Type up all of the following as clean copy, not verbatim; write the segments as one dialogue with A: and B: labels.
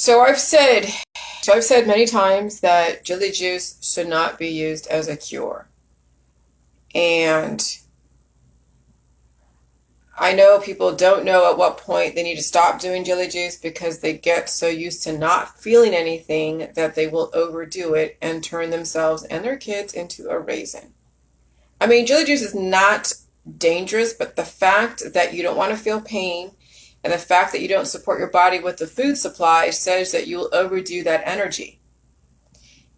A: So I've said, so I've said many times that jelly juice should not be used as a cure. And I know people don't know at what point they need to stop doing jelly juice because they get so used to not feeling anything that they will overdo it and turn themselves and their kids into a raisin. I mean, jelly juice is not dangerous, but the fact that you don't want to feel pain and the fact that you don't support your body with the food supply says that you'll overdo that energy.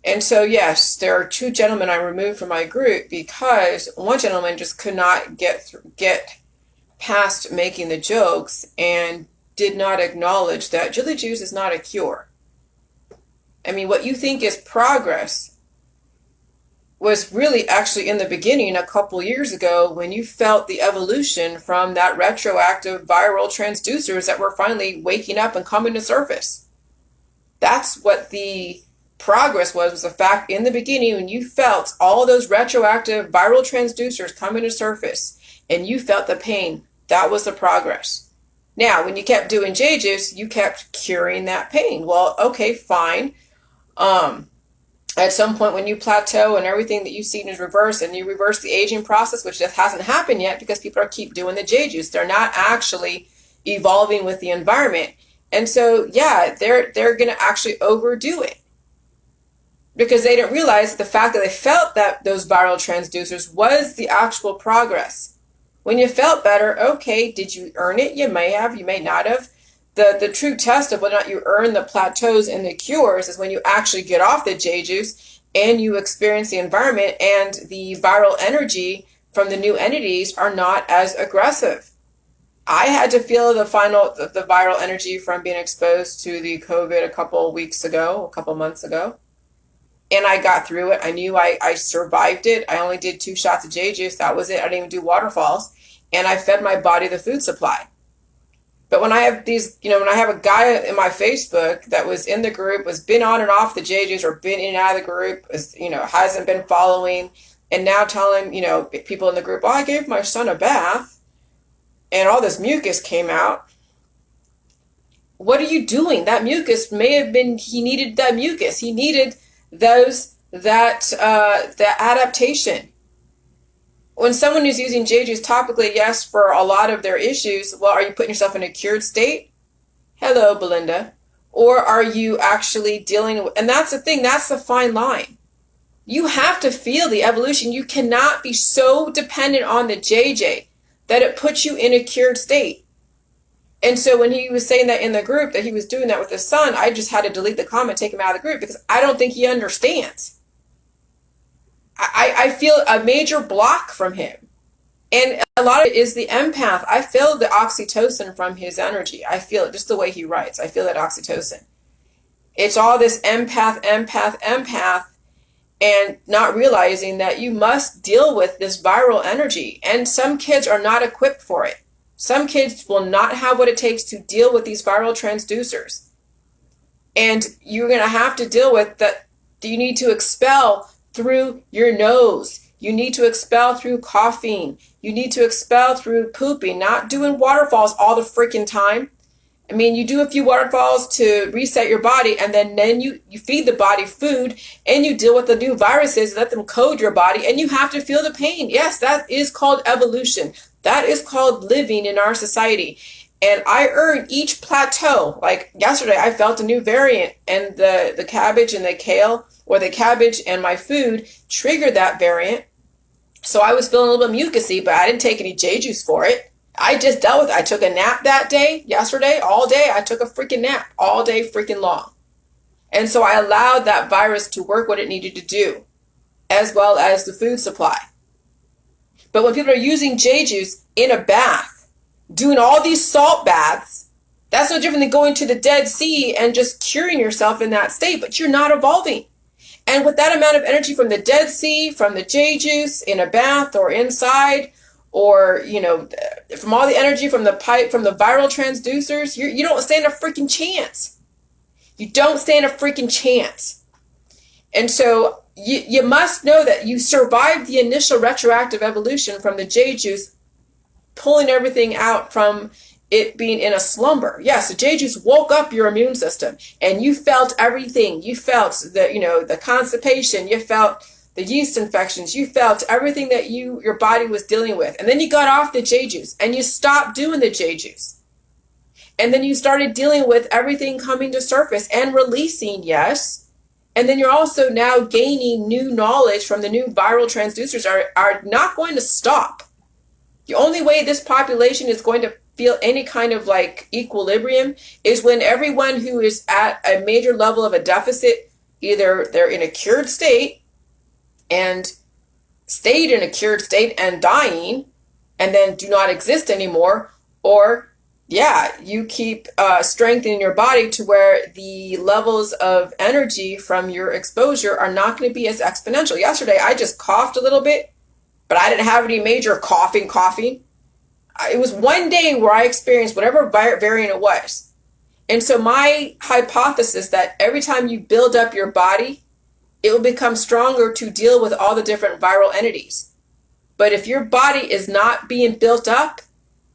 A: And so, yes, there are two gentlemen I removed from my group because one gentleman just could not get past making the jokes and did not acknowledge that jelly juice is not a cure. I mean, what you think is progress was really actually in the beginning a couple years ago when you felt the evolution from that retroactive viral transducers that were finally waking up and coming to surface. That's what the progress was the fact in the beginning when you felt all those retroactive viral transducers coming to surface and you felt the pain. That was the progress. Now, when you kept doing JJ's, you kept curing that pain. Well, okay, fine. At some point when you plateau and everything that you've seen is reversed and you reverse the aging process, which just hasn't happened yet because people keep doing the JJ's. They're not actually evolving with the environment. And so, yeah, they're going to actually overdo it because they didn't realize the fact that they felt that those viral transducers was the actual progress. When you felt better, okay, did you earn it? You may have, you may not have. The true test of whether or not you earn the plateaus and the cures is when you actually get off the J juice and you experience the environment and the viral energy from the new entities are not as aggressive. I had to feel the viral energy from being exposed to the COVID a couple months ago. And I got through it. I knew I survived it. I only did 2 shots of J juice. That was it. I didn't even do waterfalls. And I fed my body the food supply. But when I have when I have a guy in my Facebook that was in the group, was been on and off the J juice or been in and out of the group, hasn't been following, and now telling, people in the group, oh, I gave my son a bath and all this mucus came out. What are you doing? That mucus may have been, he needed that mucus. He needed that adaptation. When someone is using J juice topically, yes, for a lot of their issues, well, are you putting yourself in a cured state? Hello, Belinda. Or are you actually dealing with, and that's the thing, that's the fine line. You have to feel the evolution. You cannot be so dependent on the JJ that it puts you in a cured state. And so when he was saying that in the group that he was doing that with his son, I just had to delete the comment, take him out of the group because I don't think he understands. I feel a major block from him. And a lot of it is the empath. I feel the oxytocin from his energy. I feel it just the way he writes. I feel that oxytocin. It's all this empath, and not realizing that you must deal with this viral energy. And some kids are not equipped for it. Some kids will not have what it takes to deal with these viral transducers. And you're going to have to deal with that. You need to expel through your nose. You need to expel through coughing. You need to expel through pooping, not doing waterfalls all the freaking time. I mean, you do a few waterfalls to reset your body, and then you feed the body food, and you deal with the new viruses, let them code your body, and you have to feel the pain. Yes, that is called evolution. That is called living in our society. And I earn each plateau. Like yesterday, I felt a new variant, and the cabbage and the kale, or the cabbage and my food triggered that variant. So I was feeling a little bit mucusy, but I didn't take any J juice for it. I just dealt with it. I took a nap that day, yesterday, all day. I took a freaking nap all day freaking long. And so I allowed that virus to work what it needed to do, as well as the food supply. But when people are using J juice in a bath, doing all these salt baths, that's no different than going to the Dead Sea and just curing yourself in that state, but you're not evolving. And with that amount of energy from the Dead Sea, from the J juice, in a bath or inside, or, from all the energy from the pipe, from the viral transducers, you don't stand a freaking chance. You don't stand a freaking chance. And so you must know that you survived the initial retroactive evolution from the J juice, pulling everything out from it being in a slumber. Yes, the J juice woke up your immune system and you felt everything. You felt the constipation, you felt the yeast infections, you felt everything that your body was dealing with. And then you got off the J juice and you stopped doing the J juice. And then you started dealing with everything coming to surface and releasing, yes. And then you're also now gaining new knowledge from the new viral transducers are not going to stop. The only way this population is going to feel any kind of like equilibrium is when everyone who is at a major level of a deficit, either they're in a cured state and stayed in a cured state and dying and then do not exist anymore, or you keep strengthening your body to where the levels of energy from your exposure are not going to be as exponential. Yesterday, I just coughed a little bit, but I didn't have any major coughing. It was one day where I experienced whatever variant it was. And so my hypothesis that every time you build up your body, it will become stronger to deal with all the different viral entities. But if your body is not being built up,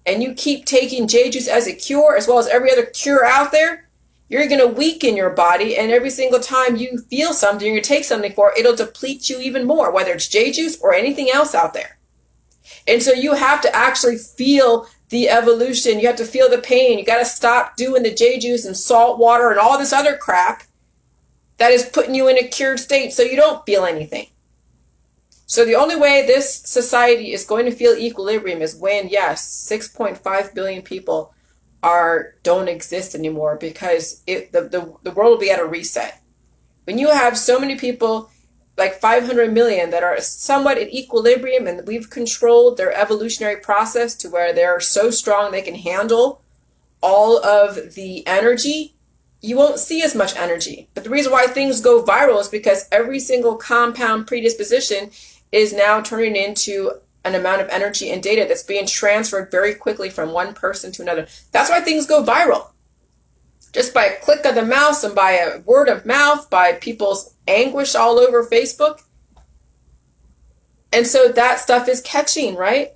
A: and you keep taking J juice as a cure, as well as every other cure out there, you're going to weaken your body. And every single time you feel something, you take something for it, it'll deplete you even more, whether it's J juice or anything else out there. And so you have to actually feel the evolution. You have to feel the pain. You got to stop doing the J juice and salt water and all this other crap that is putting you in a cured state so you don't feel anything. So the only way this society is going to feel equilibrium is when, yes, 6.5 billion people don't exist anymore, because the world will be at a reset. When you have so many people, like 500 million, that are somewhat in equilibrium and we've controlled their evolutionary process to where they're so strong they can handle all of the energy, you won't see as much energy. But the reason why things go viral is because every single compound predisposition is now turning into an amount of energy and data that's being transferred very quickly from one person to another. That's why things go viral. Just by a click of the mouse and by a word of mouth, by people's anguish all over Facebook. And so that stuff is catching, right?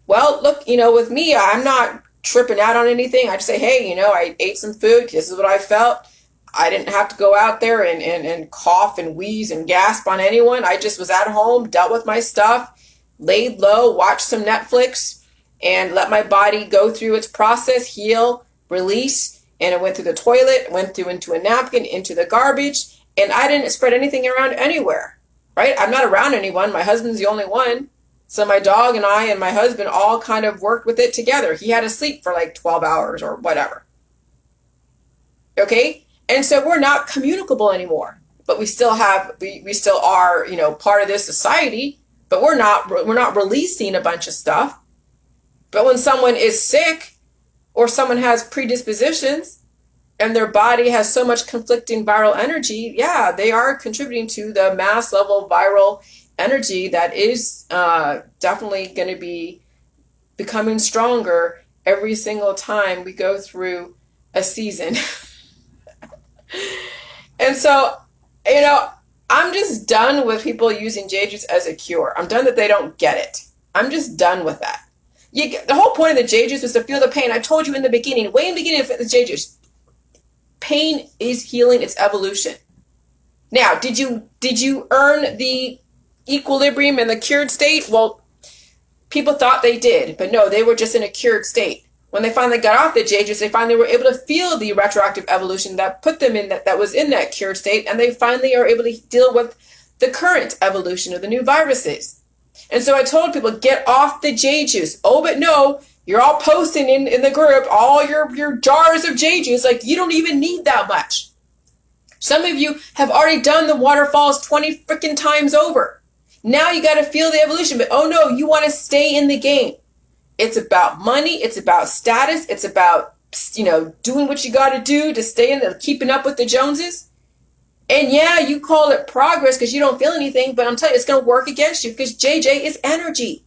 A: Well, look, with me, I'm not tripping out on anything. I just say, hey, I ate some food. This is what I felt. I didn't have to go out there and cough and wheeze and gasp on anyone. I just was at home, dealt with my stuff, laid low, watched some Netflix, and let my body go through its process, heal, release. And it went through the toilet, went through into a napkin, into the garbage, and I didn't spread anything around anywhere, right? I'm not around anyone. My husband's the only one. So my dog and I and my husband all kind of worked with it together. He had to sleep for like 12 hours or whatever. Okay? And so we're not communicable anymore, but we still are, part of this society, but we're not releasing a bunch of stuff. But when someone is sick or someone has predispositions and their body has so much conflicting viral energy, they are contributing to the mass level viral energy that is definitely going to be becoming stronger every single time we go through a season. And so, I'm just done with people using J juice as a cure. I'm done that they don't get it. I'm just done with that. The whole point of the J juice was to feel the pain. I told you in the beginning, way in the beginning of the J juice, pain is healing, it's evolution. Now, did you earn the equilibrium in the cured state? Well, people thought they did, but no, they were just in a cured state. When they finally got off the J juice, they finally were able to feel the retroactive evolution that put them in that was in that cured state, and they finally are able to deal with the current evolution of the new viruses. And so I told people, get off the J juice. Oh, but no, you're all posting in the group all your jars of J juice, like you don't even need that much. Some of you have already done the waterfalls 20 freaking times over. Now you got to feel the evolution, but oh no, you want to stay in the game. It's about money. It's about status. It's about, doing what you got to do to stay in the keeping up with the Joneses. And you call it progress because you don't feel anything, but I'm telling you, it's going to work against you because JJ is energy.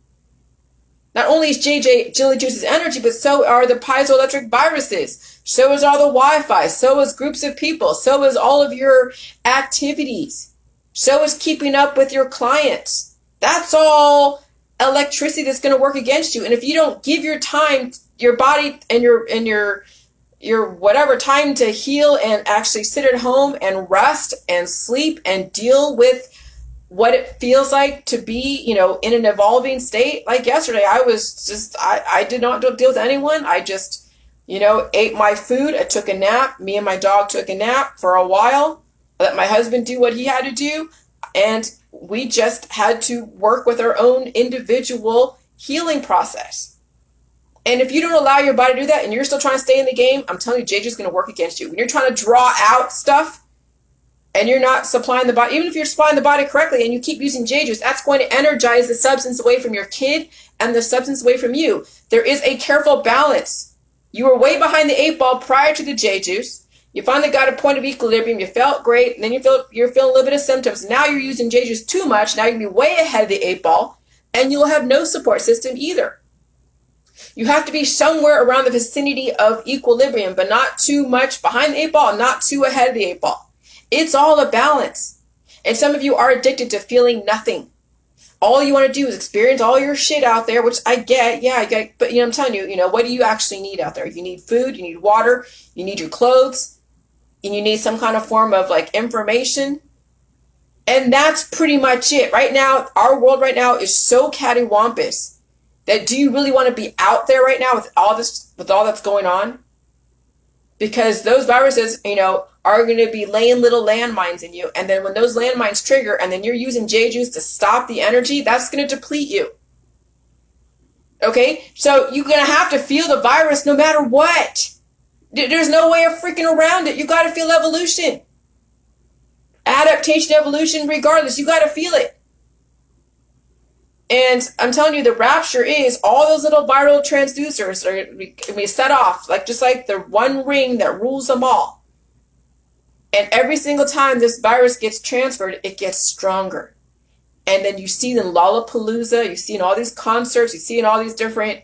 A: Not only is J juice's energy, but so are the piezoelectric viruses. So is all the Wi-Fi. So is groups of people. So is all of your activities. So is keeping up with your clients. That's all electricity that's going to work against you. And if you don't give your time, your body and your whatever time to heal and actually sit at home and rest and sleep and deal with what it feels like to be, in an evolving state. Like yesterday, I did not deal with anyone. I just, ate my food. I took a nap. Me and my dog took a nap for a while. I let my husband do what he had to do. And we just had to work with our own individual healing process. And if you don't allow your body to do that and you're still trying to stay in the game, I'm telling you, JJ is going to work against you. When you're trying to draw out stuff, and you're not supplying the body, even if you're supplying the body correctly and you keep using J juice, that's going to energize the substance away from your kid and the substance away from you. There is a careful balance. You were way behind the 8 ball prior to the J juice. You finally got a point of equilibrium. You felt great. And then you're feeling a little bit of symptoms. Now you're using J juice too much. Now you're going to be way ahead of the 8 ball, and you'll have no support system either. You have to be somewhere around the vicinity of equilibrium, but not too much behind the 8 ball, not too ahead of the 8 ball. It's all a balance. And some of you are addicted to feeling nothing. All you want to do is experience all your shit out there, which I get. Yeah, I get. But, I'm telling you, what do you actually need out there? You need food, you need water, you need your clothes, and you need some kind of form of information. And that's pretty much it. Right now, our world right now is so cattywampus that do you really want to be out there right now with all that's going on? Because those viruses, are going to be laying little landmines in you. And then when those landmines trigger and then you're using J juice to stop the energy, that's going to deplete you. Okay? So you're going to have to feel the virus no matter what. There's no way of freaking around it. You got to feel evolution. Adaptation, evolution, regardless. You got to feel it. And I'm telling you, the rapture is all those little viral transducers are going to be set off, just like the one ring that rules them all. And every single time this virus gets transferred, it gets stronger. And then you see in Lollapalooza, you see in all these concerts, you see in all these different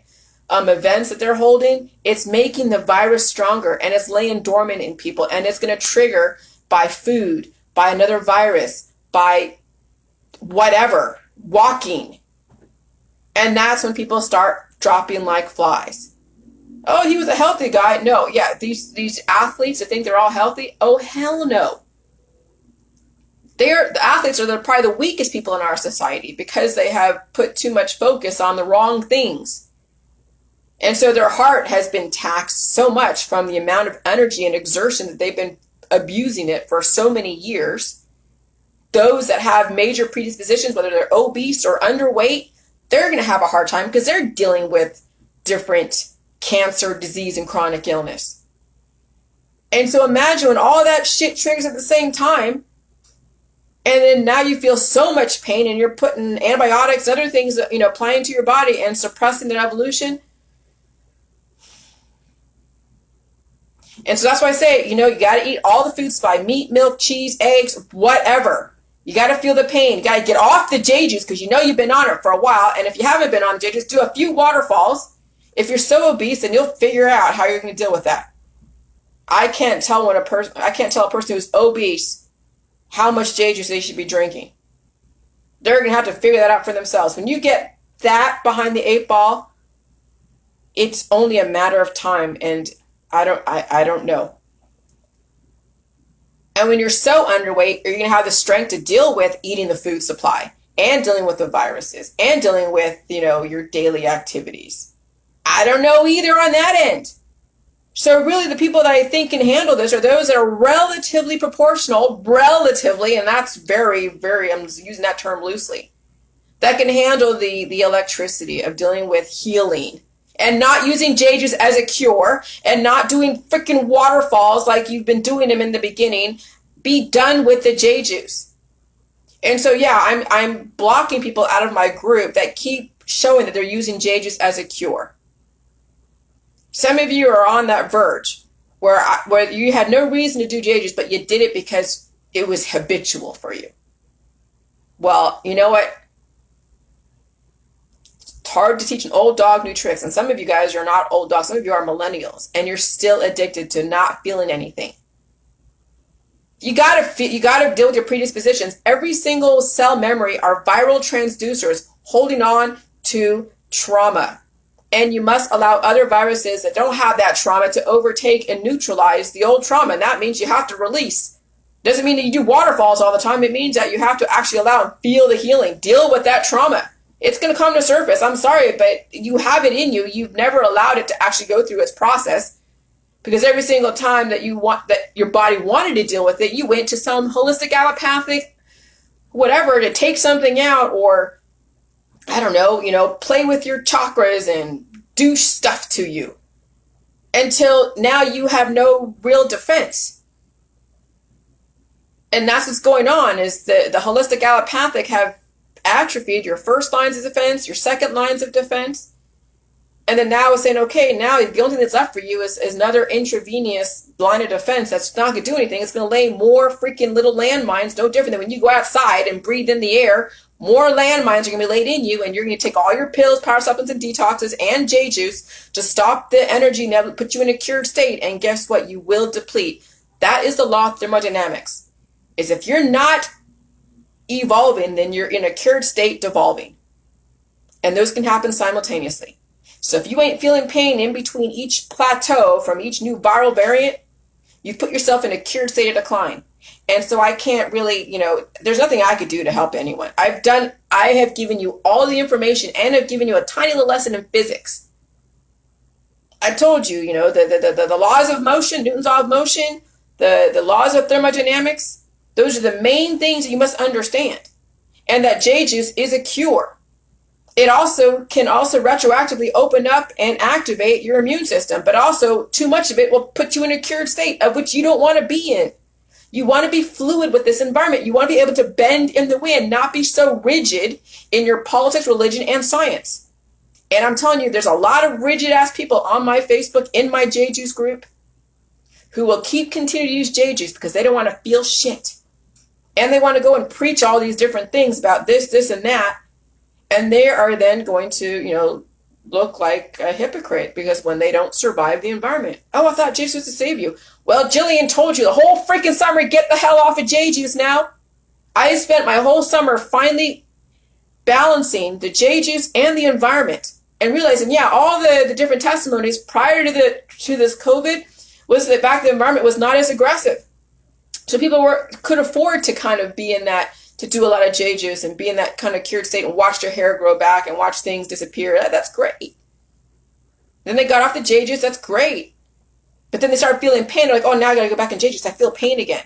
A: events that they're holding, it's making the virus stronger and it's laying dormant in people. And it's going to trigger by food, by another virus, by whatever, walking. And that's when people start dropping like flies. Oh, he was a healthy guy. No, yeah, these athletes that think they're all healthy. Oh, hell no. The athletes are probably the weakest people in our society because they have put too much focus on the wrong things. And so their heart has been taxed so much from the amount of energy and exertion that they've been abusing it for so many years. Those that have major predispositions, whether they're obese or underweight, they're going to have a hard time because they're dealing with different cancer, disease, and chronic illness. And so imagine when all that shit triggers at the same time, and then now you feel so much pain and you're putting antibiotics, other things, applying to your body and suppressing their evolution. And so that's why I say, you got to eat all the food supply, meat, milk, cheese, eggs, whatever. You got to feel the pain. You got to get off the J juice because you've been on it for a while. And if you haven't been on J juice, do a few waterfalls. If you're so obese, then you'll figure out how you're going to deal with that. I can't tell a person who's obese how much J juice they should be drinking. They're going to have to figure that out for themselves. When you get that behind the 8 ball, it's only a matter of time, and I don't know. And when you're so underweight, you're going to have the strength to deal with eating the food supply and dealing with the viruses and dealing with, your daily activities. I don't know either on that end. So really the people that I think can handle this are those that are relatively proportional, and that's very, very, I'm using that term loosely, that can handle the electricity of dealing with healing and not using J juice as a cure and not doing freaking waterfalls like you've been doing them in the beginning. Be done with the J juice. And so, yeah, I'm blocking people out of my group that keep showing that they're using J juice as a cure. Some of you are on that verge where you had no reason to do J juice, but you did it because it was habitual for you. Well, you know what? It's hard to teach an old dog new tricks. And some of you guys are not old dogs. Some of you are millennials, and you're still addicted to not feeling anything. You gotta deal with your predispositions. Every single cell memory are viral transducers holding on to trauma. And you must allow other viruses that don't have that trauma to overtake and neutralize the old trauma. And that means you have to release. Doesn't mean that you do waterfalls all the time. It means that you have to actually allow and feel the healing. Deal with that trauma. It's going to come to surface. I'm sorry, but you have it in you. You've never allowed it to actually go through its process. Because every single time that your body wanted to deal with it, you went to some holistic allopathic, whatever, to take something out, or I don't know, play with your chakras and do stuff to you until now you have no real defense. And that's what's going on is the holistic allopathic have atrophied your first lines of defense, your second lines of defense. And then now it's saying, okay, now the only thing that's left for you is another intravenous line of defense that's not going to do anything. It's going to lay more freaking little landmines, no different than when you go outside and breathe in the air. More landmines are going to be laid in you, and you're going to take all your pills, power supplements, and detoxes, and J juice to stop the energy level, put you in a cured state, and guess what? You will deplete. That is the law of thermodynamics. Is if you're not evolving, then you're in a cured state devolving. And those can happen simultaneously. So if you ain't feeling pain in between each plateau from each new viral variant, you put yourself in a cured state of decline. And so I can't really, there's nothing I could do to help anyone. I have given you all the information and have given you a tiny little lesson in physics. I told you, the laws of motion, Newton's law of motion, the laws of thermodynamics, those are the main things that you must understand. And that J juice is a cure. It can also retroactively open up and activate your immune system, but also too much of it will put you in a cured state of which you don't want to be in. You want to be fluid with this environment. You want to be able to bend in the wind, not be so rigid in your politics, religion, and science. And I'm telling you, there's a lot of rigid ass people on my Facebook, in my J Juice group, who will continue to use J Juice because they don't want to feel shit. And they want to go and preach all these different things about this, and that. And they are then going to, look like a hypocrite because when they don't survive the environment. Oh, I thought J Juice was to save you. Well, Jillian told you the whole freaking summer, get the hell off of J Juice now. I spent my whole summer finally balancing the J Juice and the environment and realizing, all the different testimonies prior to this COVID was that back the environment was not as aggressive. So people could afford to kind of be in that, to do a lot of J Juice and be in that kind of cured state and watch their hair grow back and watch things disappear. That's great. Then they got off the J Juice. That's great. But then they started feeling pain. They're like, oh, now I got to go back in J Juice. I feel pain again.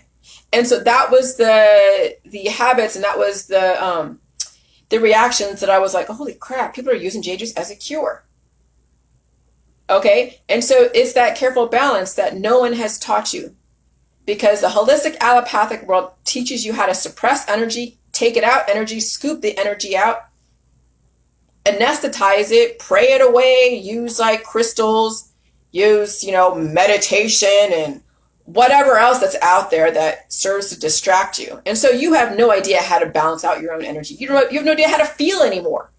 A: And so that was the habits, and that was the reactions that I was like, oh, holy crap, people are using J Juice as a cure. Okay? And so it's that careful balance that no one has taught you. Because the holistic allopathic world teaches you how to suppress energy, take it out, energy, scoop the energy out, anesthetize it, pray it away, use like crystals, use, meditation and whatever else that's out there that serves to distract you. And so you have no idea how to balance out your own energy. You have no idea how to feel anymore.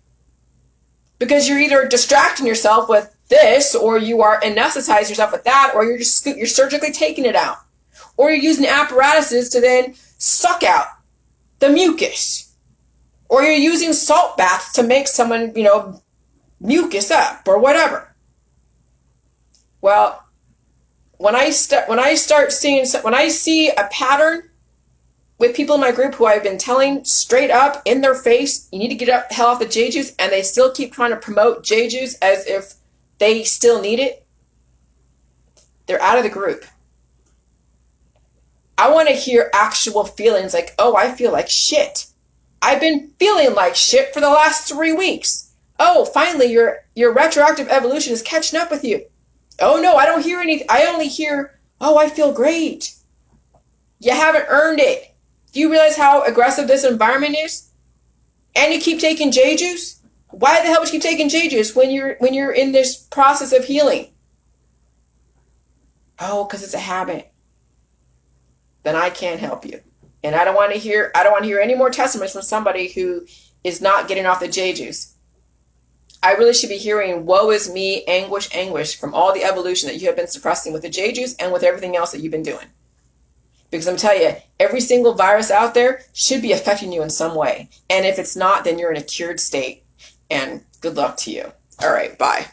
A: Because you're either distracting yourself with this, or you are anesthetizing yourself with that, or you're surgically taking it out. Or you're using apparatuses to then suck out the mucus. Or you're using salt baths to make someone, mucus up or whatever. Well, when I see a pattern with people in my group who I've been telling straight up in their face, you need to get the hell off the J Juice, and they still keep trying to promote J Juice as if they still need it, they're out of the group. I want to hear actual feelings like, oh, I feel like shit. I've been feeling like shit for the last 3 weeks. Oh, finally, your retroactive evolution is catching up with you. Oh, no, I don't hear anything. I only hear, oh, I feel great. You haven't earned it. Do you realize how aggressive this environment is? And you keep taking J Juice? Why the hell would you keep taking J Juice when you're in this process of healing? Oh, because it's a habit. Then I can't help you. And I don't want to hear any more testimonies from somebody who is not getting off the J Juice. I really should be hearing woe is me, anguish from all the evolution that you have been suppressing with the J Juice and with everything else that you've been doing. Because I'm telling you, every single virus out there should be affecting you in some way. And if it's not, then you're in a cured state. And good luck to you. All right, bye.